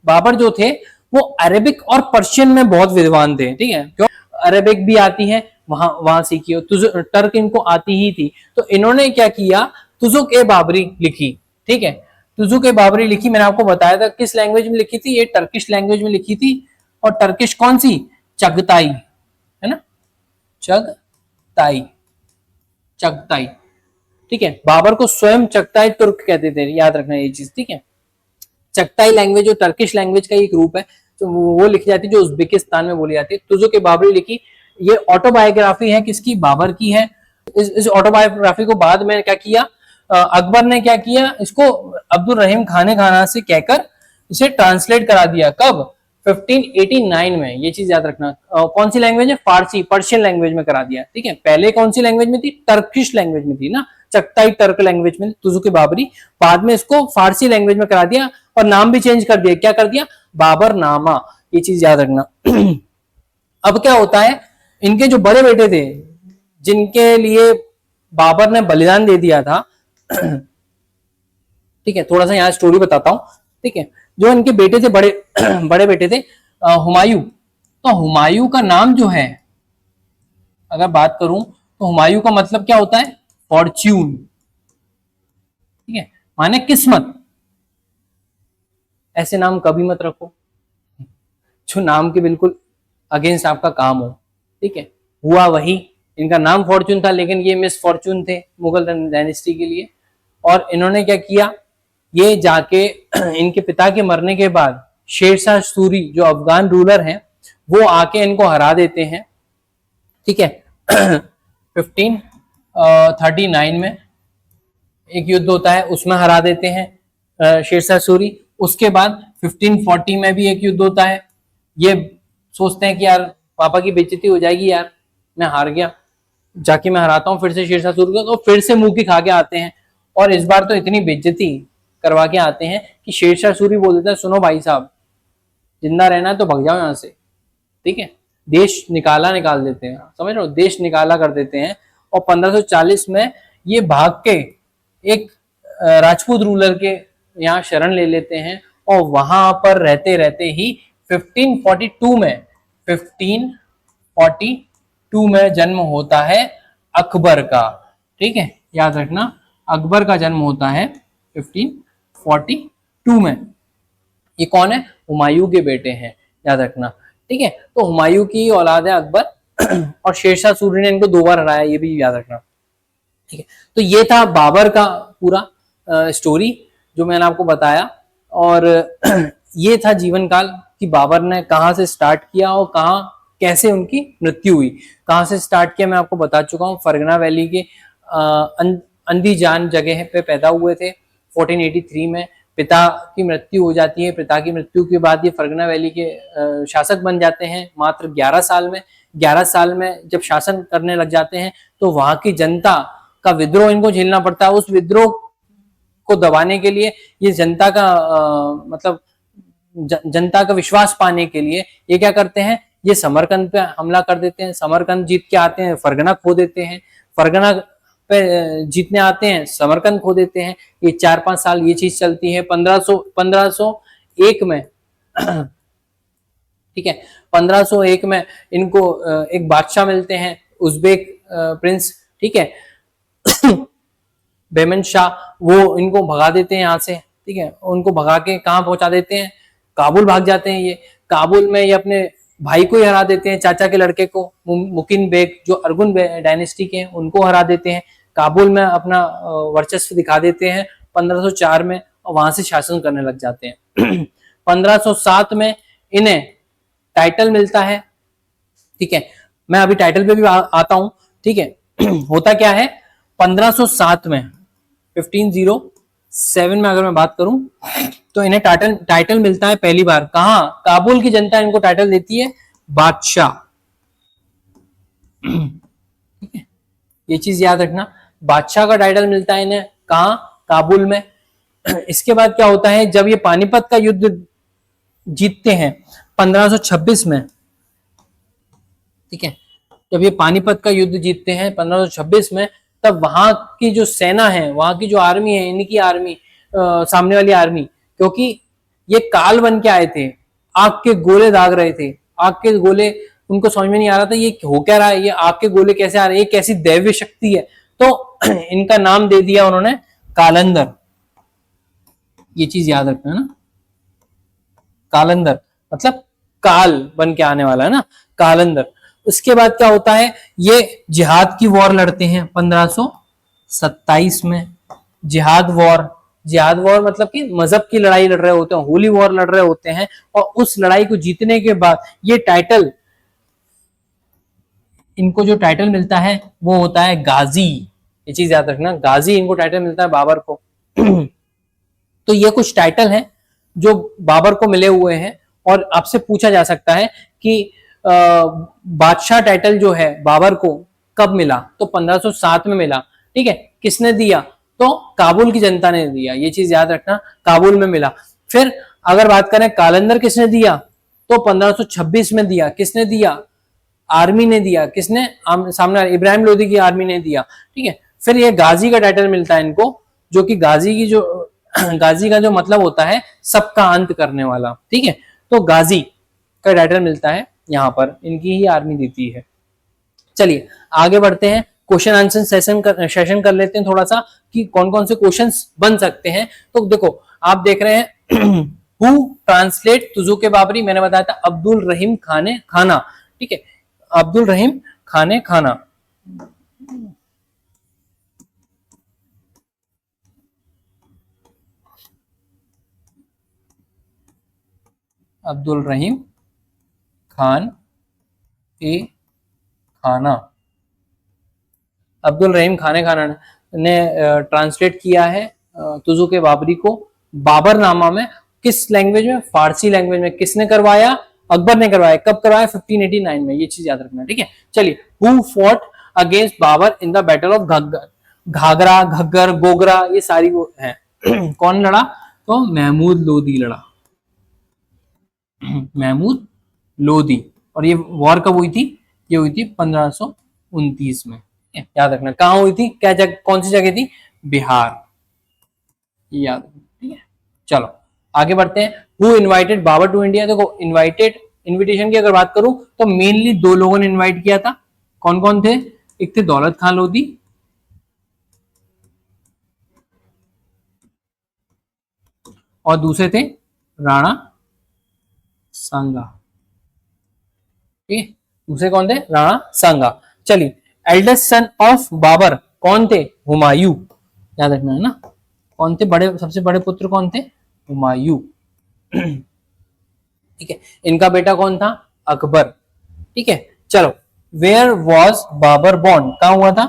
बाबर जो थे वो अरेबिक और पर्शियन में बहुत विद्वान थे, ठीक है। क्यों? अरेबिक भी आती है, वहां सीखी हो, टर्क इनको आती ही थी। तो इन्होंने क्या किया, तुजुक ए बाबरी लिखी, ठीक है। तुजुक ए बाबरी लिखी, मैंने आपको बताया था किस लैंग्वेज में लिखी थी, ये टर्किश लैंग्वेज में लिखी थी। और टर्किश कौन सी? चगताई, है ना, चगताई, चगताई, ठीक है। बाबर को स्वयं चगताई तुर्क कहते थे, याद रखना ये चीज, ठीक है। चगताई लैंग्वेज जो टर्किश लैंग्वेज का एक रूप है, तो वो लिखी जाती है, जो उज्बेकिस्तान में बोली जाती है। तुजुक ए बाबरी लिखी, ये ऑटोबायोग्राफी है, किसकी? बाबर की है। इस ऑटोबायोग्राफी को बाद में क्या किया, अकबर ने क्या किया, इसको अब्दुल रहीम खाने खाना से कहकर इसे ट्रांसलेट करा दिया। कब? 1589 में। ये चीज याद रखना। कौन सी लैंग्वेज है? फारसी, पर्शियन लैंग्वेज में करा दिया, ठीक है। पहले कौन सी लैंग्वेज में थी? टर्किश लैंग्वेज में थी ना, चगताई टर्क लैंग्वेज में, तुजुक ए बाबरी। बाद में इसको फारसी लैंग्वेज में करा दिया और नाम भी चेंज कर दिया। क्या कर दिया? बाबर नामा। ये चीज याद रखना। अब क्या होता है, इनके जो बड़े बेटे थे, जिनके लिए बाबर ने बलिदान दे दिया था, ठीक है, थोड़ा सा यहाँ स्टोरी बताता हूँ, ठीक है। जो इनके बेटे थे, बड़े बड़े बेटे थे हुमायूं। तो हुमायूं का नाम जो है, अगर बात करूं तो हुमायूं का मतलब क्या होता है? फॉर्च्यून, ठीक है, माने किस्मत। ऐसे नाम कभी मत रखो जो नाम के बिल्कुल अगेंस्ट आपका काम हो, ठीक है। हुआ वही, इनका नाम फॉर्च्यून था, लेकिन ये मिस फॉर्च्यून थे मुगल डायनेस्टी के लिए। और इन्होंने क्या किया, ये जाके इनके पिता के मरने के बाद शेरशाह सूरी जो अफगान रूलर हैं, वो आके इनको हरा देते हैं, ठीक है। 1539 में एक युद्ध होता है, उसमें हरा देते हैं शेरशाह सूरी। उसके बाद 1540 में भी एक युद्ध होता है। ये सोचते हैं कि यार पापा की बेइज्जती हो जाएगी यार, मैं हार गया, जाके मैं हराता हूँ फिर से शेरशाह सूरी को, तो फिर से मुंह की खा के आते हैं। और इस बार तो इतनी बेइज्जती करवा के आते हैं कि शेरशाह सूरी बोल देता है, सुनो भाई साहब, जिंदा रहना है तो भाग जाओ यहाँ से, ठीक है। देश निकाल देते हैं, समझ रहे हो, देश निकाला कर देते हैं। और 1540 में ये भाग के एक राजपूत रूलर के यहाँ शरण ले लेते हैं, और वहां पर रहते रहते ही 1542 में जन्म होता है अकबर का, ठीक है, याद रखना, अकबर का जन्म होता है 1542 में। ये कौन है? हुमायूं के बेटे हैं, याद रखना, ठीक है। तो हुमायूं की औलाद है अकबर, और शेरशाह सूरी ने इनको 2 बार हराया, ये भी याद रखना, ठीक है। तो ये था बाबर का पूरा स्टोरी जो मैंने आपको बताया। और ये था जीवन काल कि बाबर ने कहाँ से स्टार्ट किया और कहाँ कैसे उनकी मृत्यु हुई। कहाँ से स्टार्ट किया मैं आपको बता चुका हूँ, फरगना वैली के अंदीजान जगह पे पैदा हुए थे 1483 में। पिता की मृत्यु हो जाती है, पिता की मृत्यु के बाद ये फरगना वैली के शासक बन जाते हैं मात्र 11 साल में। 11 साल में जब शासन करने लग जाते हैं तो वहां की जनता का विद्रोह इनको झेलना पड़ता है। उस विद्रोह को दबाने के लिए, ये जनता का मतलब जनता का विश्वास पाने के लिए ये क्या करते हैं, ये समरकंद पे हमला कर देते हैं। समरकंद जीत के आते हैं, फरगना खो देते हैं, फरगना पे जीतने आते हैं, समरकंद खो देते हैं। ये 4-5 साल ये चीज चलती है। 1501 में ठीक है, 1501 में इनको एक बादशाह मिलते हैं, उज्बेक प्रिंस, ठीक है, बेमन शाह। वो इनको भगा देते हैं यहाँ से, ठीक है, उनको भगा के कहाँ पहुंचा देते हैं, काबुल भाग जाते हैं। ये काबुल में ये अपने भाई को ही हरा देते हैं, चाचा के लड़के को, मुकिन बेग जो अरगुन डायनेस्टी के हैं उनको हरा देते हैं। काबुल में अपना वर्चस्व दिखा देते हैं 1504 में, और वहां से शासन करने लग जाते हैं। 1507 में इन्हें टाइटल मिलता है, ठीक है। मैं अभी टाइटल पे भी आता हूं, ठीक है। होता क्या है 1507 में, 1507 में अगर मैं बात करूं तो इन्हें टाइटल मिलता है पहली बार। कहां? काबुल की जनता इनको टाइटल देती है बादशाह, ठीक है, ये चीज याद रखना। बादशाह का टाइटल मिलता है इन्हें कहां? काबुल में। इसके बाद क्या होता है, जब ये पानीपत का युद्ध जीतते हैं 1526 में, ठीक है, जब ये पानीपत का युद्ध जीतते हैं 1526 में, तब वहां की जो सेना है, वहां की जो आर्मी है, इनकी आर्मी, सामने वाली आर्मी, क्योंकि ये काल बन के आए थे, आग के गोले दाग रहे थे, आग के गोले, उनको समझ में नहीं आ रहा था ये हो क्या रहा है, ये आग के गोले कैसे आ रहे हैं, ये कैसी दैव्य शक्ति है। तो इनका नाम दे दिया उन्होंने कालंदर। ये चीज याद रखना है ना, कालंदर मतलब काल बन के आने वाला है ना, कालंदर। उसके बाद क्या होता है, ये जिहाद की वॉर लड़ते हैं 1527 में। जिहाद वॉर मतलब कि मजहब की लड़ाई लड़ रहे होते हैं, होली वॉर लड़ रहे होते हैं। और उस लड़ाई को जीतने के बाद ये टाइटल, इनको जो टाइटल मिलता है वो होता है गाजी। ये चीज याद रखना, गाजी इनको टाइटल मिलता है बाबर को। तो ये कुछ टाइटल हैं जो बाबर को मिले हुए हैं। और आपसे पूछा जा सकता है कि बादशाह टाइटल जो है बाबर को कब मिला, तो 1507 में मिला, ठीक है। किसने दिया? तो काबुल की जनता ने दिया, ये चीज याद रखना, काबुल में मिला। फिर अगर बात करें कालंदर किसने दिया, तो 1526 में दिया। किसने दिया? आर्मी ने दिया। किसने? सामने इब्राहिम लोदी की आर्मी ने दिया, ठीक है। फिर ये गाजी का टाइटल मिलता है इनको, जो कि गाजी की जो गाजी का जो मतलब होता है सबका अंत करने वाला, ठीक है। तो गाजी का टाइटल मिलता है, यहाँ पर इनकी ही आर्मी देती है। चलिए आगे बढ़ते हैं, क्वेश्चन आंसर सेशन कर लेते हैं थोड़ा सा कि कौन कौन से क्वेश्चंस बन सकते हैं। तो देखो आप देख रहे हैं हु ट्रांसलेट तुजुक बाबरी, मैंने बताया था अब्दुल रहीम खाने खाना, ठीक है, अब्दुल रहीम खाने खाना। अब्दुल रहीम खान ए खाना, अब्दुल रहीम खाने खाना ने ट्रांसलेट किया है तुजुक बाबरी को बाबरनामा में। किस लैंग्वेज में? फारसी लैंग्वेज में। किसने करवाया? अकबर ने करवाया। कब करवाया? 1589 में। ये चीज याद रखना, ठीक है। चलिए, who fought against Babur in the battle of Ghaggar? Ghaghra, Ghaggar, Gogra, ये सारी वो है। कौन लड़ा? तो महमूद लोदी लड़ा। महमूद लोदी। और ये वॉर कब हुई थी? ये हुई थी 1529 में। याद रखना। कहाँ हुई थी? क्या जगह, कौन सी जगह थी? बिहार। याद रखना, ठीक है। चलो आगे बढ़ते हैं। Who invited Babur to India? देखो, इनविटेशन की अगर बात करूं तो मेनली दो लोगों ने इनवाइट किया था। कौन कौन थे? एक थे दौलत खान लोधी, और दूसरे थे राणा सांगा। ठीक है, दूसरे कौन थे? राणा सांगा। चलिए, एल्डेस्ट सन ऑफ बाबर कौन थे? हुमायूं। याद रखना है ना। कौन थे बड़े, सबसे बड़े पुत्र कौन थे? हुमायूं। ठीक है, इनका बेटा कौन था? अकबर। ठीक है, चलो, वेयर वॉज बाबर बॉर्न? कहां हुआ था?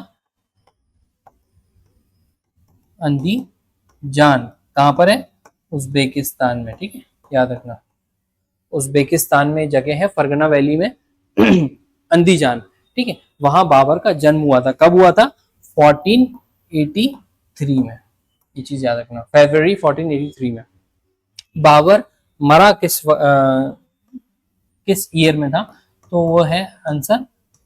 अंदीजान। कहां पर है? उज्बेकिस्तान में। ठीक है, याद रखना, उज्बेकिस्तान में जगह है फरगना वैली में अंदीजान। ठीक है, वहां बाबर का जन्म हुआ था। कब हुआ था? 1483 में। ये चीज याद रखना, फरवरी 1483 में। बाबर मरा किस ईयर में था? तो वो है आंसर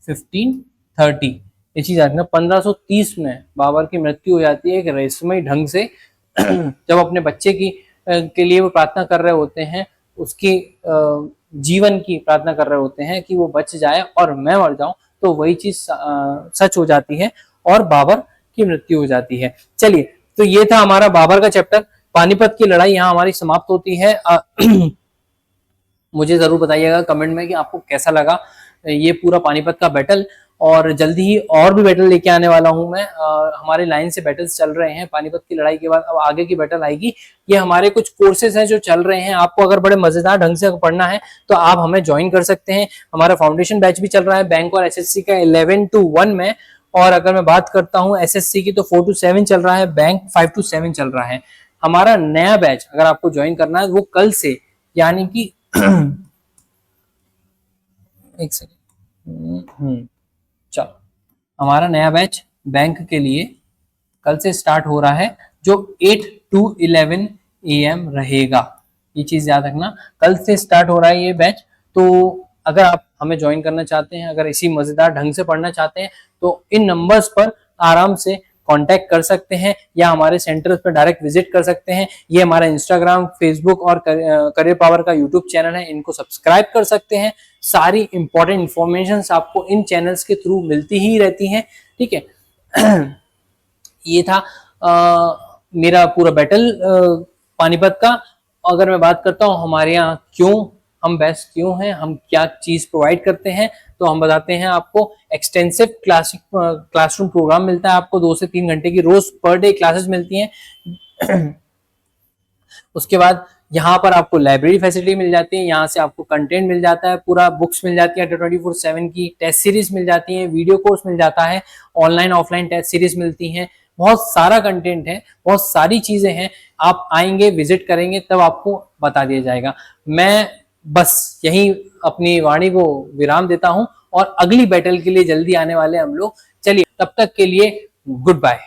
1530। ये चीज याद रखना। 1530 में बाबर की मृत्यु हो जाती है एक रहस्यमय ढंग से। जब अपने बच्चे की के लिए वो प्रार्थना कर रहे होते हैं, उसकी जीवन की प्रार्थना कर रहे होते हैं कि वो बच जाए और मैं मर जाऊं, तो वही चीज सच हो जाती है और बाबर की मृत्यु हो जाती है। चलिए, तो ये था हमारा बाबर का चैप्टर। पानीपत की लड़ाई यहाँ हमारी समाप्त होती है। मुझे जरूर बताइएगा कमेंट में कि आपको कैसा लगा ये पूरा पानीपत का बैटल। और जल्दी ही और भी बैटल लेके आने वाला हूं मैं। हमारे लाइन से बैटल्स चल रहे हैं। पानीपत की लड़ाई के बाद अब आगे की बैटल आएगी। ये हमारे कुछ कोर्सेज हैं जो चल रहे हैं। आपको अगर बड़े मजेदार ढंग से पढ़ना है तो आप हमें ज्वाइन कर सकते हैं। हमारा फाउंडेशन बैच भी चल रहा है बैंक और एसएससी का 11 to 1 में। और अगर मैं बात करता हूँ एसएससी की, तो 4 to 7 चल रहा है, बैंक 5 to 7 चल रहा है। हमारा नया बैच अगर आपको ज्वाइन करना है वो कल से, यानी कि एक सेकेंड, चलो, हमारा नया बैच बैंक के लिए कल से स्टार्ट हो रहा है, जो 8 to 11 AM रहेगा। ये चीज याद रखना, कल से स्टार्ट हो रहा है ये बैच। तो अगर आप हमें ज्वाइन करना चाहते हैं, अगर इसी मजेदार ढंग से पढ़ना चाहते हैं, तो इन नंबर्स पर आराम से कांटेक्ट कर सकते हैं या हमारे सेंटर्स पर डायरेक्ट विजिट कर सकते हैं। ये हमारा इंस्टाग्राम, फेसबुक और करियर पावर का यूट्यूब चैनल है, इनको सब्सक्राइब कर सकते हैं। सारी इंपॉर्टेंट इंफॉर्मेशन आपको इन चैनल्स के थ्रू मिलती ही रहती हैं। ठीक है, ये था मेरा पूरा बैटल पानीपत का। अगर मैं बात करता हूँ हमारे यहाँ क्यों हम बेस्ट क्यों हैं, हम क्या चीज प्रोवाइड करते हैं, तो हम बताते हैं आपको एक्सटेंसिव क्लासरूम प्रोग्राम मिलता है। आपको 2 से 3 घंटे की रोज पर डे क्लासेस मिलती हैं। उसके बाद यहाँ पर आपको लाइब्रेरी फैसिलिटी मिल जाती है। यहाँ से आपको कंटेंट मिल जाता है, पूरा बुक्स मिल जाती है 24/7 की, टेस्ट सीरीज मिल जाती है, वीडियो कोर्स मिल जाता है, ऑनलाइन ऑफलाइन टेस्ट सीरीज मिलती हैं। बहुत सारा कंटेंट है, बहुत सारी चीजें हैं। आप आएंगे, विजिट करेंगे, तब आपको बता दिया जाएगा। मैं बस यही अपनी वाणी को विराम देता हूं और अगली बैटल के लिए जल्दी आने वाले हम लोग। चलिए, तब तक के लिए गुड बाय।